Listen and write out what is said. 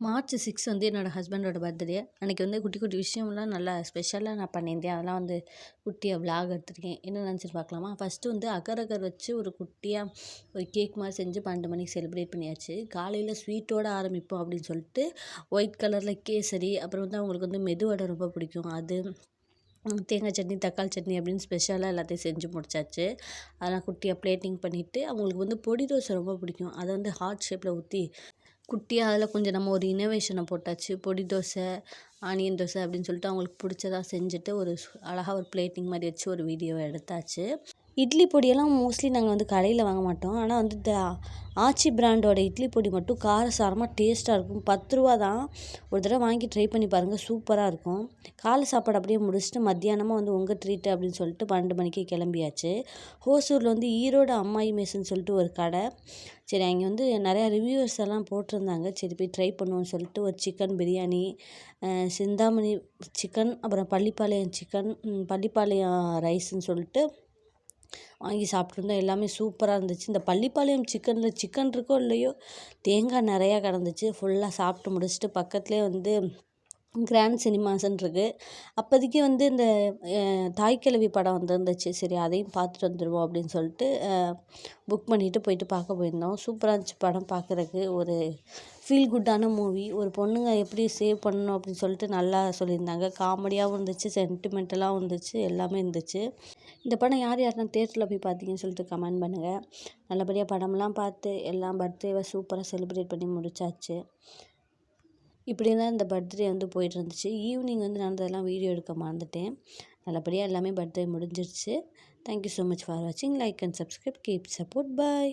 March 6 வந்து என்னோடய ஹஸ்பண்டோட பர்த்டே. அன்றைக்கி வந்து குட்டி குட்டி விஷயம்லாம் நல்லா ஸ்பெஷலாக நான் பண்ணியிருந்தேன். அதெல்லாம் வந்து குட்டியாக விலாக் எடுத்திருக்கேன். என்ன நினச்சிட்டு பார்க்கலாமா? ஃபஸ்ட்டு வந்து அகர் அகர் வச்சு ஒரு குட்டியாக ஒரு கேக் மாதிரி செஞ்சு 12 மணிக்கு செலிப்ரேட் பண்ணியாச்சு. காலையில் ஸ்வீட்டோடு ஆரம்பிப்போம் அப்படின்னு சொல்லிட்டு ஒயிட் கலரில் கேசரி, அப்புறம் வந்து அவங்களுக்கு வந்து மெதுவடை ரொம்ப பிடிக்கும். அது தேங்காய் சட்னி, தக்காளி சட்னி அப்படின்னு ஸ்பெஷலாக எல்லாத்தையும் செஞ்சு முடிச்சாச்சு. அதெல்லாம் குட்டியாக பிளேட்டிங் பண்ணிவிட்டு, அவங்களுக்கு வந்து பொடி தோசை ரொம்ப பிடிக்கும். அதை வந்து ஹார்ட் ஷேப்பில் ஊற்றி குட்டியாக அதில் கொஞ்சம் நம்ம ஒரு இன்னோவேஷனை போட்டாச்சு. பொடி தோசை, ஆனியன் தோசை அப்படின்னு சொல்லிட்டு அவங்களுக்கு பிடிச்சதா செஞ்சுட்டு ஒரு அழகாக ஒரு பிளேட்டிங் மாதிரி வச்சு ஒரு வீடியோ எடுத்தாச்சு. இட்லி பொடியெல்லாம் மோஸ்ட்லி நாங்கள் வந்து கடையில் வாங்க மாட்டோம். ஆனால் வந்து இந்த ஆச்சி பிராண்டோட இட்லி பொடி மட்டும் காரசாரமாக டேஸ்ட்டாக இருக்கும். 10 ரூபா தான். ஒரு தடவை வாங்கி ட்ரை பண்ணி பாருங்கள், சூப்பராக இருக்கும். காலை சாப்பாடு அப்படியே முடிச்சுட்டு மத்தியானமாக வந்து உங்கள் ட்ரீட்டு அப்படின்னு சொல்லிட்டு 12 மணிக்கு கிளம்பியாச்சு. ஹோசூரில் வந்து ஈரோடு அம்மாயி மெஸ்ஸுன்னு சொல்லிட்டு ஒரு கடை. சரி, அங்கே வந்து நிறையா ரிவ்யூவர்ஸ் எல்லாம் போட்டிருந்தாங்க. சரி போய் ட்ரை பண்ணுவோம்னு சொல்லிட்டு ஒரு சிக்கன் பிரியாணி, சிந்தாமணி சிக்கன், அப்புறம் பள்ளிப்பாளையம் சிக்கன், பள்ளிப்பாளையம் ரைஸ்ன்னு சொல்லிட்டு வாங்கி சாப்பிட்ருந்தோம். எல்லாமே சூப்பராக இருந்துச்சு. இந்த பள்ளிப்பாளையம் சிக்கனில் சிக்கன் இருக்கோ இல்லையோ, தேங்காய் நிறையா கிடந்துச்சு. ஃபுல்லாக சாப்பிட்டு முடிச்சுட்டு பக்கத்துலேயே வந்து கிராண்ட் சினிமாஸ்ன்னு இருக்குது. அப்போதைக்கு வந்து இந்த தாய்க்கிழவி படம் வந்துருந்துச்சு. சரி அதையும் பார்த்துட்டு வந்துடுவோம் அப்படின்னு சொல்லிட்டு புக் பண்ணிவிட்டு போயிட்டு பார்க்க போயிருந்தோம். சூப்பராக இருந்துச்சு படம் பார்க்குறக்கு. ஒரு ஃபீல் குட்டான மூவி. ஒரு பொண்ணுங்க எப்படி சேவ் பண்ணணும் அப்படின்னு சொல்லிட்டு நல்லா சொல்லியிருந்தாங்க. காமெடியாகவும் இருந்துச்சு, சென்டிமெண்டலாகவும் இருந்துச்சு, எல்லாமே இருந்துச்சு. இந்த படம் யார் யாரெல்லாம் தியேட்டரில் போய் பார்த்தீங்கன்னு சொல்லிட்டு கமெண்ட் பண்ணுங்கள். நல்லபடியாக படம்லாம் பார்த்து எல்லாம் பர்த்டேவை சூப்பராக செலிப்ரேட் பண்ணி முடிச்சாச்சு. இப்படி தான் இந்த பர்த்டே வந்து போயிட்டு இருந்துச்சு. ஈவினிங் வந்து நடந்ததெல்லாம் வீடியோ எடுக்க மறந்துட்டேன். நல்லபடியாக எல்லாமே பர்த்டே முடிஞ்சிருச்சு. தேங்க்யூ ஸோ மச் ஃபார் வாட்சிங். Like and subscribe. Keep support. Bye.